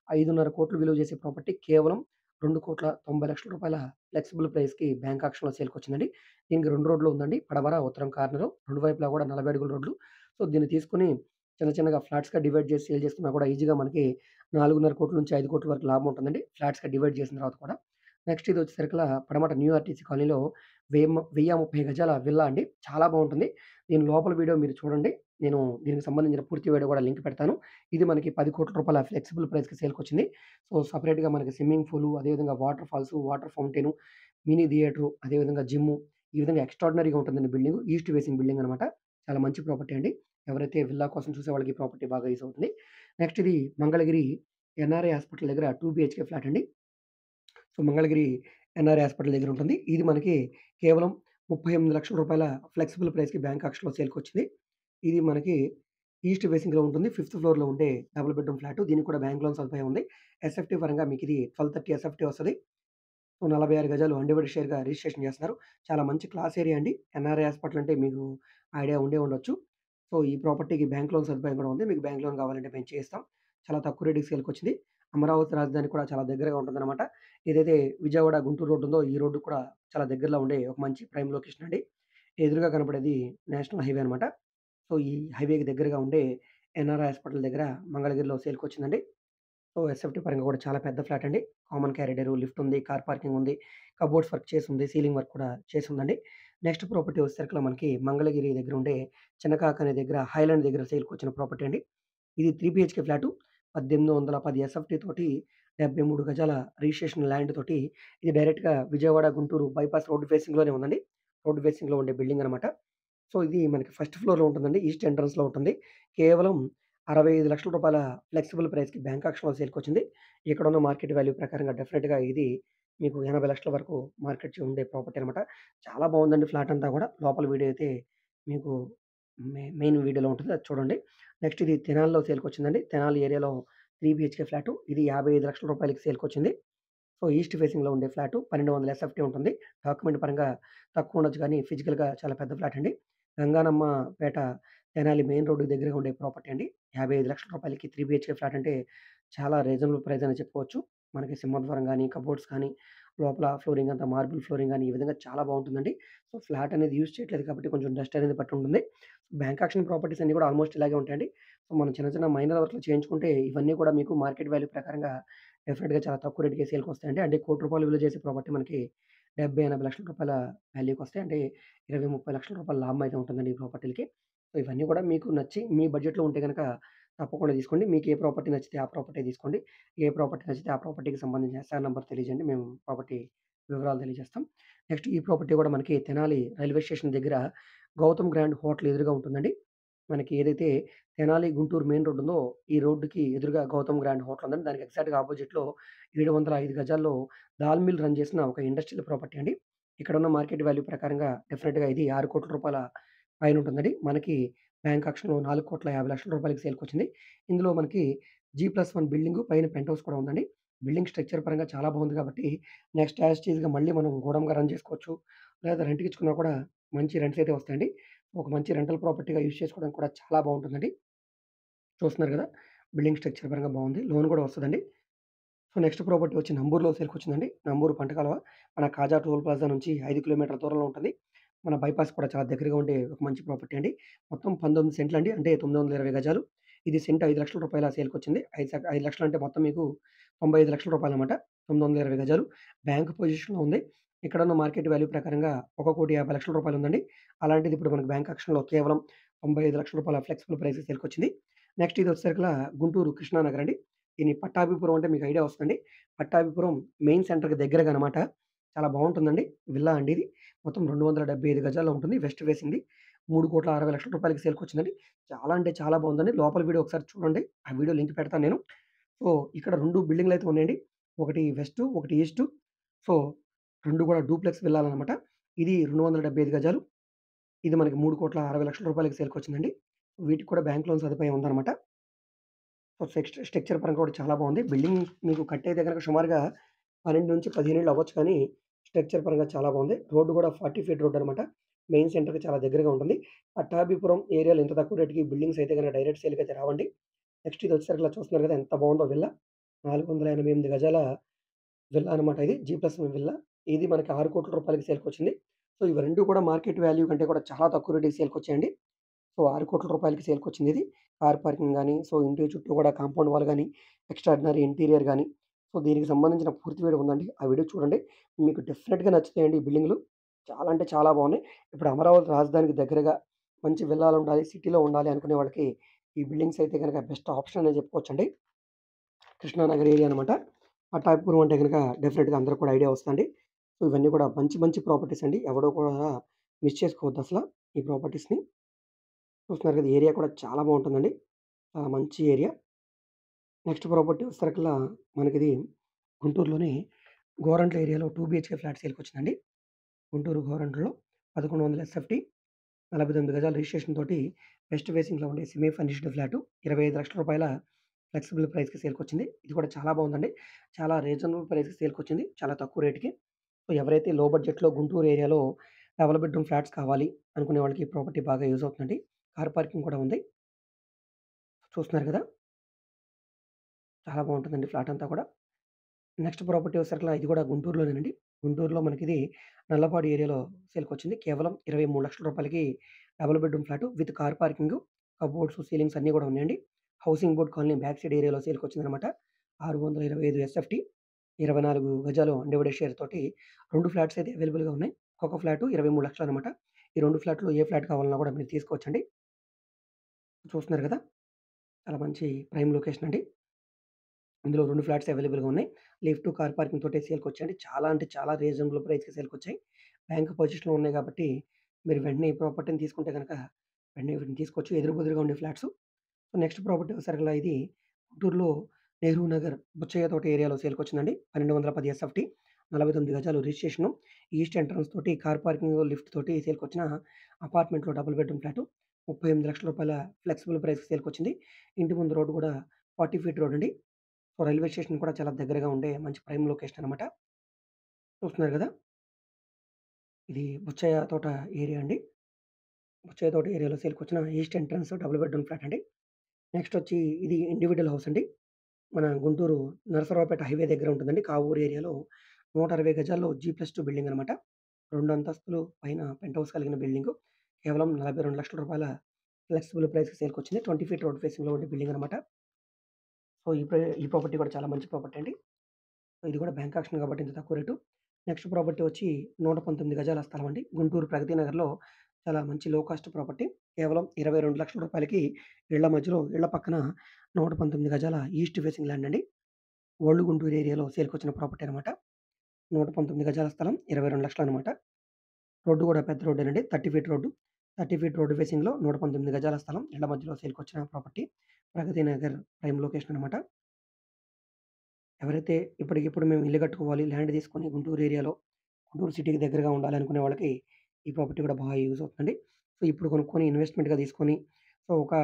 5,5,00,00,000 విలువ చేసే ప్రాపర్టీ కేవలం రూ. 2,90,00,000 ఫ్లెక్సిబుల్ ప్రైస్‌కి బ్యాంక్ ఆక్షన్‌లో సేల్‌కొచ్చిందండి. దీనికి 2 రోడ్లు ఉందండి. పడమర, ఉత్తరం కార్నరు. 2 వైపులా కూడా 40 అడుగుల రోడ్లు. సో, దీన్ని తీసుకొని చిన్న చిన్నగా ఫ్లాట్స్‌గా డివైడ్ చేసి సేల్ చేసుకున్నా కూడా ఈజీగా మనకి 4,5,00,00,000-5,00,00,000 వరకు లాభం ఉంటుందండి. ఫ్లాట్స్‌గా డివైడ్ చేసిన తర్వాత కూడా. నెక్స్ట్ ఇది వచ్చేసరికల్లా పడమట న్యూ ఆర్టీసీ కాలనీలో 1030 గజాల విల్లా అండి. చాలా బావుంటుంది. దీని లోపల వీడియో మీరు చూడండి. నేను దీనికి సంబంధించిన పూర్తి వీడియో కూడా లింక్ పెడతాను. ఇది మనకి రూ. 10,00,00,000 ఫ్లెక్సిబుల్ ప్రైస్‌కి సేల్‌కొచ్చింది. సో, సెపరేట్‌గా మనకి స్విమ్మింగ్ పూలు, అదేవిధంగా water falls, water fountain, mini theatre, అదేవిధంగా జిమ్ము ఈ విధంగా ఎక్స్ట్రార్డినరీగా ఉంటుందండి బిల్డింగు. ఈస్ట్ ఫేసింగ్ బిల్డింగ్ అనమాట. చాలా మంచి ప్రాపర్టీ అండి. ఎవరైతే విల్లా కోసం చూసే వాళ్ళకి ఈ ప్రాపర్టీ బాగా యూజ్ అవుతుంది. నెక్స్ట్ ఇది మంగళగిరి ఎన్ఆర్ఐ హాస్పిటల్ దగ్గర 2 బీహెచ్‌కే ఫ్లాట్ అండి. సో, మంగళగిరి ఎన్ఆర్ఐ హాస్పిటల్ దగ్గర ఉంటుంది. ఇది మనకి కేవలం రూ. 38,00,000 ఫ్లెక్సిబుల్ ప్రైస్‌కి బ్యాంక్ ఆక్షన్‌లో సేల్‌కొచ్చింది. ఇది మనకి ఈస్ట్ ఫేసింగ్‌లో ఉంటుంది. ఫిఫ్త్ ఫ్లోర్‌లో ఉండే డబుల్ బెడ్‌రూమ్ ఫ్లాటు. దీనికి కూడా బ్యాంక్ లోన్ సదుపాయం ఉంది. ఎస్ఎఫ్‌టీ పరంగా మీకిది 1230 ఎస్ఎఫ్‌టీ వస్తది. సో, 46 గజాలు అన్‌డివైడెడ్ షేర్‌గా రిజిస్ట్రేషన్ చేస్తున్నారు. చాలా మంచి క్లాస్ ఏరియా అండి. ఎన్ఆర్ఐ హాస్పిటల్ అంటే మీకు ఐడియా ఉండే ఉండొచ్చు. సో, ఈ ప్రాపర్టీకి బ్యాంక్ లోన్ సదుపాయం కూడా ఉంది. మీకు బ్యాంక్ లోన్ కావాలంటే మేము చేయిస్తాం. చాలా తక్కువ రేట్‌కి సేల్‌కొచ్చింది. అమరావతి రాజధానికి కూడా చాలా దగ్గరగా ఉంటుందనమాట. ఏదైతే విజయవాడ, గుంటూరు రోడ్ ఉందో ఈ రోడ్డుకి కూడా చాలా దగ్గరలో ఉండే ఒక మంచి ప్రైమ్ లొకేషన్ అండి. ఎదురుగా కనపడేది నేషనల్ హైవే అనమాట. సో, ఈ హైవేకి దగ్గరగా ఉండే ఎన్ఆర్ఐ హాస్పిటల్ దగ్గర మంగళగిరిలో సేల్‌కొచ్చిందండి. సో, ఎస్ఎఫ్‌టీ పరంగా కూడా చాలా పెద్ద ఫ్లాట్ అండి. కామన్ కారిడారు, లిఫ్ట్ ఉంది, కార్ పార్కింగ్ ఉంది, కబోర్డ్స్ వర్క్ చేసుంది, సీలింగ్ వర్క్ కూడా చేసుందండి. నెక్స్ట్ ప్రాపర్టీ వచ్చేసరికల్లా మనకి మంగళగిరి దగ్గర ఉండే చిన్నకాక అనే దగ్గర హైలాండ్ దగ్గర సేల్‌కొచ్చిన ప్రాపర్టీ అండి. ఇది 3 బీహెచ్‌కే ఫ్లాటు. 1810 ఎస్ఎఫ్‌టీ తోటి 73 గజాల రిజిస్ట్రేషన్ ల్యాండ్ తోటి ఇది డైరెక్ట్‌గా విజయవాడ, గుంటూరు బైపాస్ రోడ్ ఫేసింగ్‌లోనే ఉందండి. రోడ్ ఫేసింగ్‌లో ఉండే బిల్డింగ్ అనమాట. సో, ఇది మనకి ఫస్ట్ ఫ్లోర్‌లో ఉంటుందండి. ఈస్ట్ ఎంట్రన్స్‌లో ఉంటుంది. కేవలం రూ. 65,00,000 ఫ్లెక్సిబుల్ ప్రైస్‌కి బ్యాంక్ ఆక్షన్‌లో సేల్‌కొచ్చింది. ఇక్కడున్న మార్కెట్ వాల్యూ ప్రకారంగా డెఫినిట్‌గా ఇది మీకు 80,00,000 వరకు మార్కెట్ ఉండే ప్రాపర్టీ అనమాట. చాలా బావుందండి ఫ్లాట్ అంతా గూడా. లోపల వీడియో అయితే మీకు మెయిన్ వీడియోలో ఉంటుంది. అది చూడండి. నెక్స్ట్ ఇది తెనాలిలో సేల్‌కొచ్చిందండి. తెనాలి ఏరియాలో 3 బీహెచ్‌కే ఫ్లాటు. ఇది రూ. 55,00,000కి సేల్‌కొచ్చింది. సో, ఈస్ట్ ఫేసింగ్‌లో ఉండే ఫ్లాటు 1200 ఎస్ఎఫ్‌టీ ఉంటుంది. డాక్యుమెంట్ పరంగా తక్కువ ఉండొచ్చు గానీ, ఫిజికల్‌గా చాలా పెద్ద ఫ్లాట్ అండి. గంగానమ్మ పేట తెనాలి మెయిన్ రోడ్డుకి దగ్గరగా ఉండే ప్రాపర్టీ అండి. రూ. 55,00,000కి 3 బీహెచ్‌కే ఫ్లాట్ అంటే చాలా రీజనబుల్ ప్రైస్ అనే చెప్పుకోవచ్చు. మనకి సింహద్వారం గానీ, కబోర్డ్స్ కానీ, లోపల ఫ్లోరింగ్ అంతా మార్బుల్ ఫ్లోరింగ్ గానీ, ఈ విధంగా చాలా బావుంటుందండి. సో, ఫ్లాట్ అనేది యూజ్ చేయట్లేదు కాబట్టి కొంచెం డస్ట్ అనేది పట్టి ఉంటుంది. బ్యాంక్ ఆక్షన్ ప్రాపర్టీస్ అన్నీ కూడా ఆల్‌మోస్ట్ ఇలాగే ఉంటాయండి. సో, మనం చిన్న చిన్న మైనర్ వర్క్‌లు చేయించుకుంటే ఇవన్నీ కూడా మీకు మార్కెట్ వాల్యూ ప్రకారంగా డెఫినిట్‌గా చాలా తక్కువ రేట్‌కే సేల్‌కొస్తాయండి. అంటే రూ. 1,00,00,000 విలువ చేసే ప్రాపర్టీ మనకి రూ. 70,000-80,00,000 వాల్యూకొస్తాయి. అంటే రూ. 20,00,000-30,00,000 లాభం అయితే ఉంటుందండి ఈ ప్రాపర్టీలకి. సో, ఇవన్నీ కూడా మీకు నచ్చి మీ బడ్జెట్‌లో ఉంటే గనక తప్పకుండా తీసుకోండి. మీకు ఏ ప్రాపర్టీ నచ్చితే ఆ ప్రాపర్టీ తీసుకోండి. ఏ ప్రాపర్టీ నచ్చితే ఆ ప్రాపర్టీకి సంబంధించిన ఎస్ఆర్ నంబర్ తెలియజేయండి. మేము ప్రాపర్టీ వివరాలు తెలియజేస్తాం. నెక్స్ట్ ఈ ప్రాపర్టీ కూడా మనకి తెనాలి రైల్వే స్టేషన్ దగ్గర గౌతమ్ గ్రాండ్ హోటల్ ఎదురుగా ఉంటుందండి. మనకి ఏదైతే తెనాలి గుంటూరు మెయిన్ రోడ్ ఉందో, ఈ రోడ్డుకి ఎదురుగా గౌతమ్ గ్రాండ్ హోటల్ ఉందండి. దానికి ఎగ్జాక్ట్‌గా అపోజిట్‌లో 705 గజాల్లో దాల్ మిల్ రన్ చేసిన ఒక ఇండస్ట్రియల్ ప్రాపర్టీ అండి. ఇక్కడున్న మార్కెట్ వాల్యూ ప్రకారంగా డెఫినిట్‌గా ఇది రూ. 6,00,00,000 పైనుంటుందండి. మనకి బ్యాంక్ ఆక్షన్‌లో రూ. 4,50,00,000 సేల్‌కొచ్చింది. ఇందులో మనకి జీ+1 బిల్డింగు పైన పెంట్ హౌస్ కూడా ఉందండి. బిల్డింగ్ స్ట్రక్చర్ పరంగా చాలా బాగుంది కాబట్టి నెక్స్ట్ యాజ్ టీజ్‌గా మళ్ళీ మనం గోడౌన్‌గా రన్ చేసుకోవచ్చు. లేదా రెంట్‌కిచ్చుకున్నా కూడా మంచి రెంట్స్ అయితే వస్తాయండి. ఒక మంచి రెంటల్ ప్రాపర్టీగా యూజ్ చేసుకోవడానికి కూడా చాలా బావుంటుందండి. చూస్తున్నారు గదా! బిల్డింగ్ స్ట్రక్చర్ పరంగా బావుంది. లోన్ గూడా వస్తదండి. సో, నెక్స్ట్ ప్రాపర్టీ వచ్చి నంబూరులో సేల్‌కొచ్చిందండి. నంబూరు పంట కాలువ. మన కాజా టోల్ ప్లాజా నుంచి 5 కిలోమీటర్ల దూరంలో ఉంటుంది. మన బైపాస్ కూడా చాలా దగ్గరగా ఉండే ఒక మంచి ప్రాపర్టీ అండి. మొత్తం 19 సెంట్లండి. అంటే 920 గజాలు. ఇది సెంట్ రూ. 5,00,000 సేల్‌కొచ్చింది. 5,00,000 అంటే మొత్తం మీకు రూ. 95,00,000 అనమాట. 920 గజాలు. బ్యాంక్ పొజిషన్‌లో ఉంది. ఇక్కడున్న మార్కెట్ వాల్యూ ప్రకారంగా రూ. 1,50,00,000 ఉందండి. అలాంటిది ఇప్పుడు మనకు బ్యాంక్ ఆక్షన్‌లో కేవలం రూ. 95,00,000 ఫ్లెక్సిబుల్ ప్రైస్‌కి సేల్‌కొచ్చింది. నెక్స్ట్ ఇదొచ్చేసరికల్లా గుంటూరు కృష్ణానగర్ అండి. దీన్ని పట్టాభిపురం అంటే మీకు ఐడియా వస్తదండి. పట్టాభిపురం మెయిన్ సెంటర్‌కి దగ్గరగా అనమాట. చాలా బావుంటుందండి. విల్లా అండి ఇది. మొత్తం 275 గజాల్లో ఉంటుంది. వెస్ట్ ఫేసింగ్‌ది. రూ. 3,60,00,000 సేల్‌కొచ్చిందండి. చాలా అంటే చాలా బావుందండి. లోపల వీడియో ఒకసారి చూడండి. ఆ వీడియో లింక్ పెడతాను నేను. సో, ఇక్కడ 2 బిల్డింగులైతే ఉన్నాయండి. ఒకటి వెస్టు, ఒకటి ఈస్టు. సో, 2 కూడా డూప్లెక్స్ విల్లాలనమాట. ఇది 275 గజాలు. ఇది మనకి రూ. 3,60,00,000 సేల్‌కొచ్చిందండి. వీటికి కూడా బ్యాంక్ లోన్ సదుపాయం ఉందనమాట. సో, స్ట్రక్చర్ పరంగా కూడా చాలా బావుంది. బిల్డింగ్ మీకు కట్టయితే గనక సుమారుగా 12-15 ఏళ్ళు అవ్వచ్చు కానీ, స్ట్రక్చర్ పరంగా చాలా బావుంది. రోడ్డు కూడా 40 ఫీట్ రోడ్డనమాట. మెయిన్ సెంటర్‌కి చాలా దగ్గరగా ఉంటుంది. పట్టాభిపురం ఏరియాలో ఇంత తక్కువ రేట్‌కి బిల్డింగ్స్ అయితే గనక డైరెక్ట్ సేల్‌కయితే రావండి. నెక్స్ట్ ఇదొచ్చేసరికి ఇలా చూస్తున్నారు కదా! ఎంత బావుందో విల్లా. 488 గజాల విల్లా అనమాట ఇది. జీ+1 విల్లా. ఇది మనకి రూ. 6,00,00,000కి సేల్‌కొచ్చింది. సో, ఇవి 2 కూడా మార్కెట్ వాల్యూ కంటే కూడా చాలా తక్కువ రేట్‌కి సేల్‌కొచ్చాయండి. సో, రూ. 6,00,00,000కి సేల్‌కొచ్చిందిది. కార్ పార్కింగ్ గాని, సో, ఇంటి చుట్టూ కూడా కాంపౌండ్ వాల్ గాని, ఎక్స్ట్రార్డినరీ ఇంటీరియర్ గాని, సో, దీనికి సంబంధించిన పూర్తి వీడియో ఉందండి. ఆ వీడియో చూడండి. మీకు డెఫినిట్‌గా నచ్చుతాయండి ఈ బిల్డింగులు. చాలా అంటే చాలా బావున్నాయి. ఇప్పుడు అమరావతి రాజధానికి దగ్గరగా మంచి విల్లాలుండాలి, సిటీలో ఉండాలి అనుకునే వాళ్ళకి ఈ బిల్డింగ్స్ అయితే గనక బెస్ట్ ఆప్షన్ అనే చెప్పుకోవచ్చండి. కృష్ణానగర్ ఏరియా అనమాట. పట్టాభిపురం అంటే గనక డెఫినిట్‌గా అందరికి కూడా ఐడియా వస్తదండి. సో, ఇవన్నీ కూడా మంచి మంచి ప్రాపర్టీస్ అండి. ఎవడు కూడా మిస్ చేసుకోవద్దసల ఈ ప్రాపర్టీస్‌ని. చూస్తున్నారు కదా! ఏరియా కూడా చాలా బావుంటుందండి. చాలా మంచి ఏరియా. నెక్స్ట్ ప్రాపర్టీ వచ్చేసరికల్లా మనకిది గుంటూరులోని గోరంట్ల ఏరియాలో 2 బీహెచ్‌కే ఫ్లాట్ సేల్‌కొచ్చిందండి. గుంటూరు గోరంట్లలో 1100 ఎస్ఎఫ్‌టి 49 గజాల రిజిస్ట్రేషన్ తోటి వెస్ట్ ఫేసింగ్‌లో ఉండే సెమీ ఫర్నిష్డ్ ఫ్లాటు రూ. 25,00,000 ఫ్లెక్సిబుల్ ప్రైస్‌కి సేల్‌కొచ్చింది. ఇది కూడా చాలా బావుందండి. చాలా రీజనబుల్ ప్రైస్‌కి సేల్‌కొచ్చింది. చాలా తక్కువ రేట్‌కి. సో, ఎవరైతే లో బడ్జెట్‌లో గుంటూరు ఏరియాలో డబుల్ బెడ్‌రూమ్ ఫ్లాట్స్ కావాలి అనుకునే వాళ్ళకి ఈ ప్రాపర్టీ బాగా యూజ్ అవుతుందండి. కార్ పార్కింగ్ కూడా ఉంది. చూస్తున్నారు కదా! చాలా బావుంటుందండి ఫ్లాట్ అంతా కూడా. నెక్స్ట్ ప్రాపర్టీ వచ్చేసరికల్లా ఇది కూడా గుంటూరులోనేనండి. గుంటూరులో మనకిది నల్లపాడు ఏరియాలో సేల్‌కొచ్చింది. కేవలం రూ. 23,00,000కి double bedroom flat with car parking, cupboards, ceilings అన్నీ కూడా ఉన్నాయండి. Housing board colony back side ఏరియాలో సేల్‌కొచ్చిందనమాట. 625 ఎస్ఎఫ్‌టి 24 గజాలు అన్‌డివైడెడ్ షేర్ తోటి 2 ఫ్లాట్స్ అయితే అవైలబుల్‌గా ఉన్నాయి. ఒక్కొక్క ఫ్లాటు 23,00,000 అనమాట. ఈ 2 ఫ్లాట్‌లో ఏ ఫ్లాట్ కావాలన్నా కూడా మీరు తీసుకోవచ్చండి. చూస్తున్నారు కదా! చాలా మంచి ప్రైమ్ లొకేషన్ అండి. ఇందులో 2 ఫ్లాట్స్ అవైలబుల్‌గా ఉన్నాయి. లిఫ్ట్, కార్ పార్కింగ్ తోటే సేల్‌కొచ్చాయండి. చాలా అంటే చాలా రీజనబుల్ ప్రైస్‌కి సేల్‌కొచ్చాయి. బ్యాంక్ పొజిషన్‌లో ఉన్నాయి కాబట్టి, మీరు వెంటనే ఈ ప్రాపర్టీని తీసుకుంటే గనక వెంటనే వీటిని తీసుకోవచ్చు. ఎదురు బెదురుగా ఉండే ఫ్లాట్సు. నెక్స్ట్ ప్రాపర్టీ వచ్చేసరికల్లా ఇది గుంటూరులో నెహ్రూ నగర్ బుచ్చయ్య తోట ఏరియాలో సేల్‌కొచ్చిందండి. 1210 ఎస్ఎఫ్‌టి 49 గజాలు రిజిస్ట్రేషను. ఈస్ట్ ఎంట్రన్స్ తోటి కార్ పార్కింగ్, లిఫ్ట్ తోటి సేల్‌కొచ్చిన అపార్ట్మెంట్‌లో డబుల్ బెడ్‌రూమ్ ఫ్లాటు. రూ. 38,00,000 ఫ్లెక్సిబుల్ ప్రైస్‌కి సేల్‌కొచ్చింది. ఇంటి ముందు రోడ్ కూడా 40 ఫీట్ రోడ్ అండి. సో, రైల్వే స్టేషన్ కూడా చాలా దగ్గరగా ఉండే మంచి ప్రైమ్ లొకేషన్ అనమాట. చూస్తున్నారు గదా! ఇది బుచ్చయ్య తోట ఏరియా అండి. బుచ్చయ్య తోట ఏరియాలో సేల్‌కొచ్చిన east entrance double bedroom flat అండి. నెక్స్ట్ వచ్చి ఇది ఇండివిడ్యువల్ హౌస్ అండి. మన గుంటూరు నరసరావుపేట హైవే దగ్గర ఉంటుందండి. కావూరు ఏరియాలో 160 గజాల్లో జీ+2 బిల్డింగ్ అనమాట. 2 అంతస్తులు పైన పెంట్ హౌస్ కలిగిన బిల్డింగు. కేవలం రూ. 42,00,000 ఫ్లెక్సిబుల్ ప్రైస్‌కి సేల్‌కొచ్చింది. 20 ఫీట్ రోడ్ ఫేసింగ్‌లో ఉండే బిల్డింగ్ అనమాట. సో, ఈ ప్రాపర్టీ కూడా చాలా మంచి ప్రాపర్టీ అండి. ఇది కూడా బ్యాంక్ ఆక్షన్ కాబట్టి ఇంత తక్కువ రేటు. నెక్స్ట్ ప్రాపర్టీ వచ్చి 119 గజాల స్థలం అండి. గుంటూరు ప్రగతి నగర్‌లో చాలా మంచి లో కాస్ట్ ప్రాపర్టీ. కేవలం రూ. 22,00,000కి ఇళ్ళ మధ్యలో ఇళ్ళ పక్కన 119 గజాల ఈస్ట్ ఫేసింగ్ ల్యాండ్ అండి. ఓల్డ్ గుంటూరు ఏరియాలో సేల్‌కొచ్చిన ప్రాపర్టీ అనమాట. 119 గజాల స్థలం 22,00,000 అనమాట. రోడ్డు కూడా పెద్ద రోడ్డేనండి. 30 ఫీట్ రోడ్డు. 30 ఫీట్ రోడ్డు ఫేసింగ్‌లో 119 గజాల స్థలం. ఇళ్ల మధ్యలో సేల్‌కొచ్చిన property. Pragathi Nagar prime location అనమాట. ఎవరైతే ఇప్పటికిప్పుడు మేము ఇల్లు కట్టుకోవాలి, ల్యాండ్ తీసుకొని గుంటూరు ఏరియాలో, గుంటూరు సిటీకి దగ్గరగా ఉండాలి అనుకునే వాళ్ళకి ఈ ప్రాపర్టీ కూడా బాగా యూజ్ అవుతుందండి. సో, ఇప్పుడు కొనుక్కొని ఇన్వెస్ట్‌మెంట్‌గా తీసుకొని సో, ఒక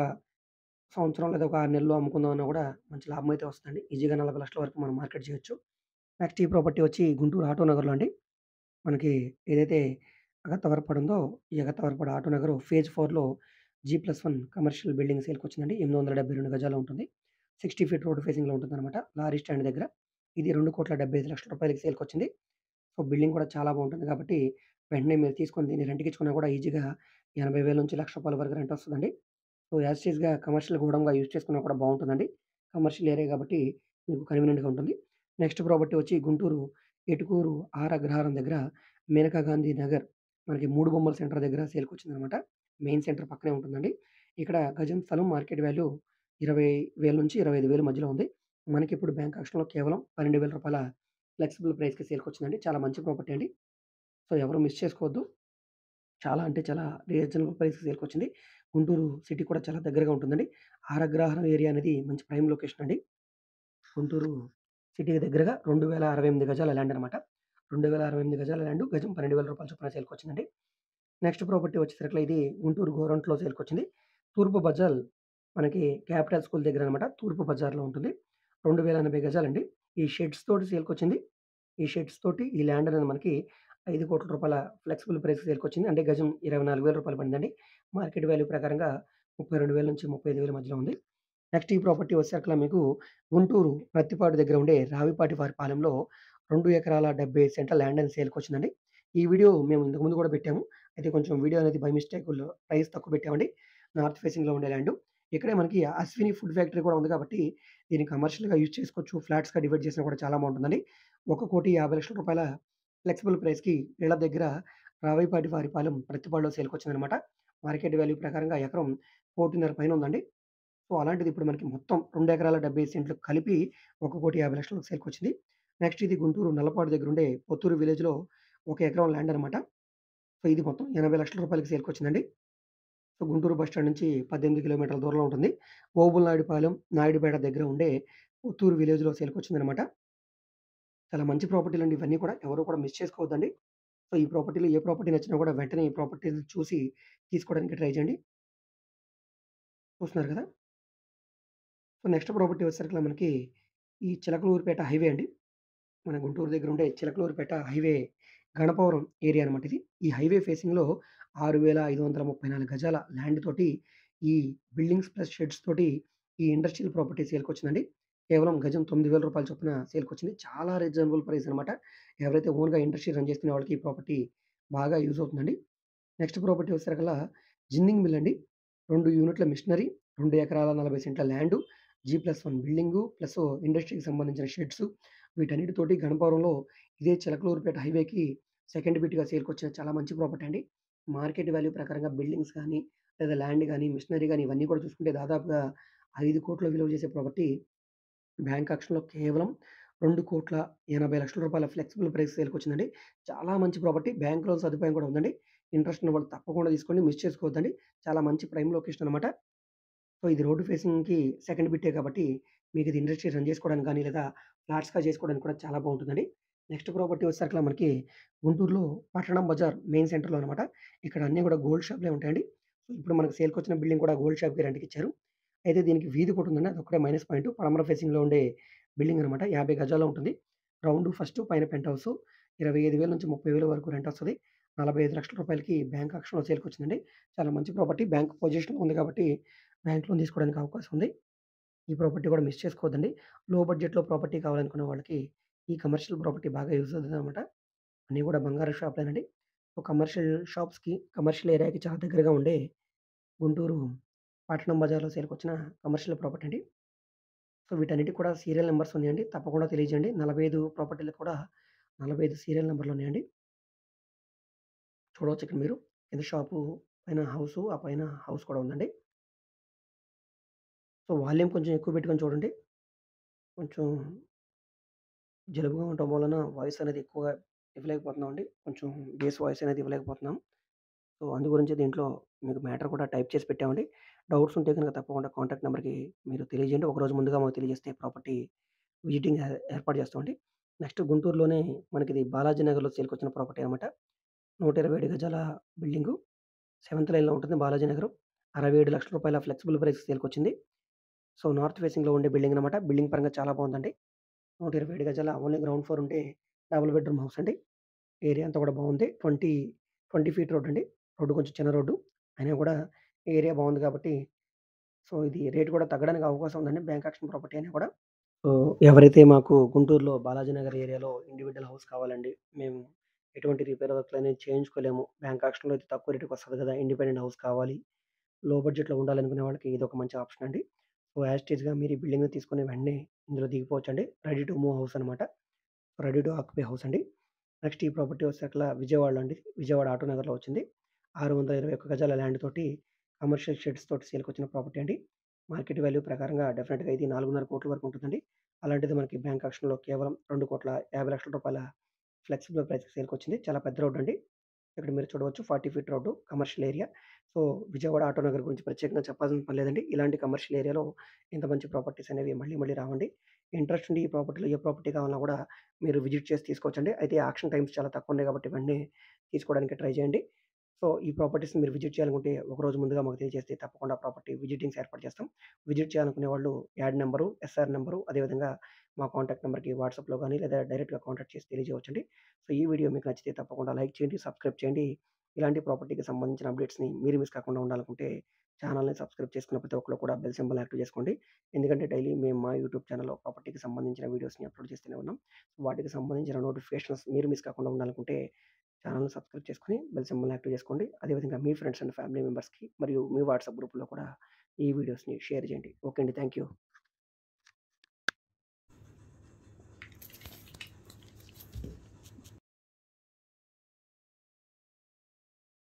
సంవత్సరం లేదా ఒక 6 నెలల్లో అమ్ముకుందామన్నా కూడా మంచి లాభం అయితే వస్తదండి. ఈజీగా 40,00,000 వరకు మనం మార్కెట్ చేయొచ్చు. నెక్స్ట్ ఈ ప్రాపర్టీ వచ్చి గుంటూరు ఆటో నగర్‌లో అండి. మనకి ఏదైతే అగత్త వరపడి ఉందో, ఈ అగత్త వరపడి ఆటో నగరు ఫేజ్ 4లో జీ+1 కమర్షియల్ బిల్డింగ్ సేల్‌కొచ్చిందండి. 872 గజాలు ఉంటుంది. 60 ఫీట్ రోడ్ ఫేసింగ్‌లో ఉంటుందనమాట. లారీ స్టాండ్ దగ్గర. ఇది రూ. 2,75,00,000కి సేల్‌కొచ్చింది. సో, బిల్డింగ్ కూడా చాలా బావుంటుంది కాబట్టి, వెంటనే మీరు తీసుకొని దీన్ని రెంట్‌కిచ్చుకున్నా కూడా ఈజీగా 80,000-1,00,000 వరకు రెంట్ వస్తదండి. సో, యాజ్ ఇట్ ఈస్‌గా కమర్షియల్ గోడౌన్‌గా యూజ్ చేసుకున్నా కూడా బావుంటుందండి. కమర్షియల్ ఏరియా కాబట్టి మీకు కన్వీనియంట్‌గా ఉంటుంది. నెక్స్ట్ ప్రాపర్టీ వచ్చి గుంటూరు ఏటుకూరు ఆర్ అగ్రహారం దగ్గర మేనకా గాంధీ నగర్ మనకి 3 బొమ్మల సెంటర్ దగ్గర సేల్‌కొచ్చిందనమాట. మెయిన్ సెంటర్ పక్కనే ఉంటుందండి. ఇక్కడ గజం స్థలం మార్కెట్ వాల్యూ 20,000-25,000 మధ్యలో ఉంది. మనకిప్పుడు బ్యాంక్ ఆక్షన్‌లో కేవలం రూ. 12,000 ఫ్లెక్సిబుల్ ప్రైస్‌కి సేల్‌కొచ్చిందండి. చాలా మంచి ప్రాపర్టీ అండి. సో, ఎవరు మిస్ చేసుకోవద్దు. చాలా అంటే చాలా రీజనబుల్ ప్రైస్‌కి సేల్‌కొచ్చింది. గుంటూరు సిటీ కూడా చాలా దగ్గరగా ఉంటుందండి. ఆర్ అగ్రహారం ఏరియా అనేది మంచి ప్రైమ్ లొకేషన్ అండి. గుంటూరు సిటీకి దగ్గరగా 2068 గజాల ల్యాండ్ అనమాట. 2068 గజాల ల్యాండ్ గజం రూ. 12,000 చొప్పున సేల్‌కొచ్చిందండి. నెక్స్ట్ ప్రాపర్టీ వచ్చేసరికల ఇది గుంటూరు గోరంట్లో సేల్‌కొచ్చింది. తూర్పు బజార్ మనకి క్యాపిటల్ స్కూల్ దగ్గర అనమాట. తూర్పు బజార్‌లో ఉంటుంది. 2080 గజాలండి. ఈ షెడ్స్ తోటి సేల్‌కొచ్చింది. ఈ షెడ్స్ తోటి ఈ ల్యాండ్ అనేది మనకి రూ. 5,00,00,000 ఫ్లెక్సిబుల్ ప్రైస్‌కి సేల్‌కొచ్చింది. అంటే గజం రూ. 24,000 పడిందండి. మార్కెట్ వాల్యూ ప్రకారంగా 32,000-35,000 మధ్యలో ఉంది. నెక్స్ట్ ఈ ప్రాపర్టీ వచ్చేసరికల మీకు గుంటూరు ప్రత్తిపాడు దగ్గర ఉండే రావిపాటి వారి పాలెంలో 2 ఎకరాల 75 సెంట్ల ల్యాండ్ అనేది సేల్‌కొచ్చిందండి. ఈ వీడియో మేము ఇంతకు ముందు కూడా పెట్టాము. అయితే కొంచెం వీడియో అనేది బై మిస్టేక్‌లో ప్రైస్ తక్కువ పెట్టామండి. నార్త్ ఫేసింగ్‌లో ఉండే ల్యాండు. ఇక్కడే మనకి అశ్విని ఫుడ్ ఫ్యాక్టరీ కూడా ఉంది కాబట్టి దీన్ని కమర్షియల్‌గా యూజ్ చేసుకోవచ్చు. ఫ్లాట్స్‌గా డివైడ్ చేసినా కూడా చాలా బావుంటుందండి. రూ. 1,50,00,000 ఫ్లెక్సిబుల్ ప్రైస్‌కి ఇళ్ల దగ్గర రావిపాటి వారిపాలెం ప్రత్తిపాడులో సేల్‌కొచ్చిందనమాట. మార్కెట్ వాల్యూ ప్రకారంగా ఎకరం 1,50,00,000 పైన ఉందండి. సో, అలాంటిది ఇప్పుడు మనకి మొత్తం 2 ఎకరాల 75 సెంట్లు కలిపి 1,50,00,000 సేల్‌కొచ్చింది. నెక్స్ట్ ఇది గుంటూరు నల్లపాడు దగ్గరుండే పొత్తూరు విలేజ్‌లో 1 ఎకరం ల్యాండ్ అనమాట. సో, ఇది మొత్తం రూ. 80,00,000 సేల్‌కొచ్చిందండి. సో, గుంటూరు బస్ స్టాండ్ నుంచి 18 కిలోమీటర్ల దూరంలో ఉంటుంది. ఓబుల్నాయుడుపాలెం, నాయుడుపేట దగ్గర ఉండే పుత్తూరు విలేజ్‌లో సేల్‌కొచ్చిందనమాట. చాలా మంచి ప్రాపర్టీలండి ఇవన్నీ కూడా. ఎవరు కూడా మిస్ చేసుకోవద్దండి. సో, ఈ ప్రాపర్టీలో ఏ ప్రాపర్టీ నచ్చినా కూడా వెంటనే ఈ ప్రాపర్టీని చూసి తీసుకోవడానికి ట్రై చేయండి. చూస్తున్నారు కదా! సో, నెక్స్ట్ ప్రాపర్టీ వచ్చేసరికల మనకి ఈ చిలకలూరిపేట హైవే అండి. మన గుంటూరు దగ్గర ఉండే చిలకలూరిపేట హైవే గణపవరం ఏరియా అనమాట ఇది. ఈ హైవే ఫేసింగ్‌లో 6,534 గజాల ల్యాండ్ తోటి ఈ బిల్డింగ్స్ ప్లస్ షెడ్స్ తోటి ఈ ఇండస్ట్రియల్ ప్రాపర్టీ సేల్‌కొచ్చిందండి. కేవలం గజం రూ. 9,000 చొప్పున సేల్‌కొచ్చింది. చాలా రీజనబుల్ ప్రైస్ అనమాట. ఎవరైతే ఓన్‌గా ఇండస్ట్రీ రన్ చేసుకునే వాళ్ళకి ఈ ప్రాపర్టీ బాగా యూజ్ అవుతుందండి. నెక్స్ట్ ప్రాపర్టీ వచ్చేసరికల్లా జిన్నింగ్ మిల్ అండి. 2 యూనిట్ల మిషనరీ, 2 ఎకరాల 40 సెంట్ల ల్యాండు, జీ+1 బిల్డింగు, ప్లస్ ఇండస్ట్రీకి సంబంధించిన షెడ్స్ వీటన్నిటితోటి గణపవరంలో ఇదే చిలకలూరిపేట హైవేకి సెకండ్ బిట్‌గా సేల్‌కొచ్చిన చాలా మంచి ప్రాపర్టీ అండి. మార్కెట్ వాల్యూ ప్రకారంగా బిల్డింగ్స్ గాని, లేదా ల్యాండ్ గాని, మిషనరీ గాని ఇవన్నీ కూడా చూసుకుంటే దాదాపుగా 5,00,00,000 విలువ చేసే ప్రాపర్టీ బ్యాంక్ ఆక్షన్‌లో కేవలం రూ. 2,80,00,000 ఫ్లెక్సిబుల్ ప్రైస్ సేల్‌కొచ్చిందండి. చాలా మంచి ప్రాపర్టీ. బ్యాంక్ లోన్ సదుపాయం కూడా ఉందండి. ఇంట్రెస్ట్ ఉన్నవాళ్ళు తప్పకుండా తీసుకోండి. మిస్ చేసుకోవద్దండి. చాలా మంచి ప్రైమ్ లొకేషన్ అనమాట. సో, ఇది రోడ్ ఫేసింగ్‌కి సెకండ్ బిట్టే కాబట్టి మీకిది ఇండస్ట్రీ రన్ చేసుకోవడానికి గాని, లేదా ఫ్లాట్స్‌గా చేసుకోవడానికి కూడా చాలా బావుంటుందండి. నెక్స్ట్ ప్రాపర్టీ వచ్చేసరికల మనకి గుంటూరులో పట్టణం బజార్ మెయిన్ సెంటర్‌లో అనమాట. ఇక్కడ అన్నీ కూడా గోల్డ్ షాపులే ఉంటాయండి. సో, ఇప్పుడు మనకు సేల్‌కొచ్చిన బిల్డింగ్ కూడా గోల్డ్ షాప్‌కి రెంట్‌కిచ్చారు. అయితే దీనికి వీధి ఒకటుందండి. అదొక్కటే మైనస్ పాయింట్. పడమర ఫేసింగ్‌లో ఉండే బిల్డింగ్ అనమాట. 50 గజాల్లో ఉంటుంది. గ్రౌండు ఫస్టు పైన పెంట్ హౌసు. 25,000-30,000 వరకు రెంటొస్తది. రూ. 45,00,000కి బ్యాంక్ ఆక్షన్‌లో సేల్‌కొచ్చిందండి. చాలా మంచి ప్రాపర్టీ. బ్యాంక్ పొజిషన్‌లో ఉంది కాబట్టి బ్యాంక్ లోన్ తీసుకోవడానికి అవకాశం ఉంది. ఈ ప్రాపర్టీ కూడా మిస్ చేసుకోవద్దండి. లో బడ్జెట్‌లో ప్రాపర్టీ కావాలనుకునే వాళ్ళకి ఈ కమర్షియల్ ప్రాపర్టీ బాగా యూజ్ అవుతదనమాట. అన్నీ కూడా బంగారు షాపులేనండి. సో, కమర్షియల్ షాప్స్‌కి, కమర్షియల్ ఏరియాకి చాలా దగ్గరగా ఉండే గుంటూరు పట్టణం బజార్‌లో సేల్‌కొచ్చిన కమర్షియల్ ప్రాపర్టీ అండి. సో, వీటన్నిటికి కూడా సీరియల్ నంబర్స్ ఉన్నాయండి. తప్పకుండా తెలియజేయండి. 45 ప్రాపర్టీలకు కూడా 45 సీరియల్ నంబర్‌లున్నాయండి. చూడవచ్చు ఇక్కడ మీరు. కింద షాపు పైన హౌసు, ఆ పైన హౌస్ కూడా ఉందండి. సో, వాల్యూమ్ కొంచెం ఎక్కువ పెట్టుకొని చూడండి. కొంచెం జలుబుగా ఉండటం వలన వాయిస్ అనేది ఎక్కువగా ఇవ్వలేకపోతున్నామండి. కొంచెం బేస్ వాయిస్ అనేది ఇవ్వలేకపోతున్నాం. సో, అందు గురించి దీంట్లో మీకు మ్యాటర్ కూడా టైప్ చేసి పెట్టామండి. డౌట్స్ ఉంటే గనుక తప్పకుండా కాంటాక్ట్ నంబర్‌కి మీరు తెలియజేయండి. ఒకరోజు ముందుగా మాకు తెలియజేస్తే ప్రాపర్టీ విజిటింగ్ ఏర్పాటు చేస్తామండి. నెక్స్ట్ గుంటూరులోనే మనకిది బాలాజీ నగర్‌లో సేల్‌కొచ్చిన ప్రాపర్టీ అనమాట. 127 గజాల బిల్డింగు. సెవెంత్ లైన్‌లో ఉంటుంది బాలాజీ నగరం. రూ. 67,00,000 ఫ్లెక్సిబుల్ ప్రైస్‌కి సేల్‌కొచ్చింది. సో, నార్త్ ఫేసింగ్‌లో ఉండే బిల్డింగ్ అనమాట. బిల్డింగ్ పరంగా చాలా బావుందండి. 127 గజాల ఓన్లీ గ్రౌండ్ ఫ్లోర్ ఉంటే డబుల్ బెడ్‌రూమ్ హౌస్ అండి. ఏరియా అంతా కూడా బావుంది. 20 ఫీట్ రోడ్ అండి. రోడ్డు కొంచెం చిన్న రోడ్డు. అయినా కూడా ఏరియా బావుంది కాబట్టి సో, ఇది రేట్ కూడా తగ్గడానికి అవకాశం ఉందండి. బ్యాంక్ ఆక్షన్ ప్రాపర్టీ అయినా కూడా. సో, ఎవరైతే మాకు గుంటూరులో బాలాజీ నగర్ ఏరియాలో ఇండివిడ్యువల్ హౌస్ కావాలండి. మేము ఎటువంటి రిపేర్ వర్క్‌లనేవి చేయించుకోలేము. బ్యాంక్ ఆక్షన్‌లో అయితే తక్కువ రేటుకొస్తది కదా! ఇండిపెండెంట్ హౌస్ కావాలి. లో బడ్జెట్‌లో ఉండాలనుకునే వాళ్ళకి ఇదొక మంచి ఆప్షన్ అండి. సో, యాజ్ ఇట్ ఈజ్‌గా మీరు ఈ బిల్డింగ్‌ని తీసుకొని వెంటనే ఇందులో దిగిపోవచ్చండి. రెడీ టు మూవ్ హౌస్ అనమాట. రెడీ టు ఆక్యుపై హౌస్ అండి. నెక్స్ట్ ఈ ప్రాపర్టీ వచ్చేసరికల విజయవాడలో అండి. విజయవాడ ఆటో నగర్‌లో వచ్చింది. 621 గజాల ల్యాండ్ తోటి కమర్షియల్ షెడ్స్ తోటి సేల్‌కొచ్చిన ప్రాపర్టీ అండి. మార్కెట్ వాల్యూ ప్రకారంగా డెఫినిట్‌గా ఇది 4.5 కోట్ల వరకు ఉంటుందండి. అలాంటిది మనకి బ్యాంక్ ఆక్షన్‌లో కేవలం రూ. 2,50,00,000 ఫ్లెక్సిబుల్ ప్రైస్‌కి సేల్‌కొచ్చింది. చాలా పెద్ద రోడ్ అండి. ఇక్కడ మీరు చూడవచ్చు 40 feet road commercial area. So, Vijayawada auto Nagar గురించి ప్రత్యేకంగా చెప్పాల్సిన పని లేదండి. ఇలాంటి కమర్షియల్ ఏరియాలో ఇంత మంచి ప్రాపర్టీస్ అనేవి మళ్ళీ మళ్ళీ రావండి. ఇంట్రెస్ట్ ఉండి ఈ ప్రాపర్టీలో ఏ ప్రాపర్టీ కావాలన్నా కూడా మీరు విజిట్ చేసి తీసుకోవచ్చండి. అయితే ఆక్షన్ టైమ్స్ చాలా తక్కువున్నాయి కాబట్టి వెంటనే తీసుకోవడానికి ట్రై చేయండి. సో, ఈ ప్రాపర్టీస్‌ని మీరు విజిట్ చేయాలనుకుంటే ఒకరోజు ముందుగా మాకు తెలియజేస్తే తప్పకుండా ప్రాపర్టీ విజిటింగ్స్ ఏర్పాటు చేస్తాం. విజిట్ చేయాలనుకునే వాళ్ళు యాడ్ నంబరు, ఎస్ఆర్ నంబరు అదేవిధంగా మా కాంటాక్ట్ నంబర్‌కి వాట్సాప్‌లో గాని లేదా డైరెక్ట్‌గా కాంటాక్ట్ చేసి తెలియజేయవచ్చండి. సో, ఈ వీడియో మీకు నచ్చితే తప్పకుండా లైక్ చేయండి, సబ్స్క్రైబ్ చేయండి. ఇలాంటి ప్రాపర్టీకి సంబంధించిన అప్డేట్స్‌ని మీరు మిస్ కాకుండా ఉండాలనుకుంటే ఛానెల్‌ని సబ్స్క్రైబ్ చేసుకున్న ప్రతి ఒక్కళ్ళు కూడా బెల్ సింబల్ యాక్టివ్ చేసుకోండి. ఎందుకంటే డైలీ మేము మా యూట్యూబ్ ఛానెల్‌లో ప్రాపర్టీకి సంబంధించిన వీడియోస్‌ని అప్‌లోడ్ చేస్తూనే ఉన్నాం. వాటికి సంబంధించిన నోటిఫికేషన్స్ మీరు మిస్ కాకుండా ఉండాలనుకుంటే ఛానెల్‌ని సబ్స్క్రైబ్ చేసుకొని బెల్ సింబల్‌ని యాక్టివ్ చేసుకోండి. అదేవిధంగా మీ ఫ్రెండ్స్ అండ్ ఫ్యామిలీ మెంబర్స్‌కి మరియు మీ వాట్సాప్ గ్రూప్‌లో కూడా ఈ వీడియోస్‌ని షేర్ చేయండి. ఓకే అండి. Thank you.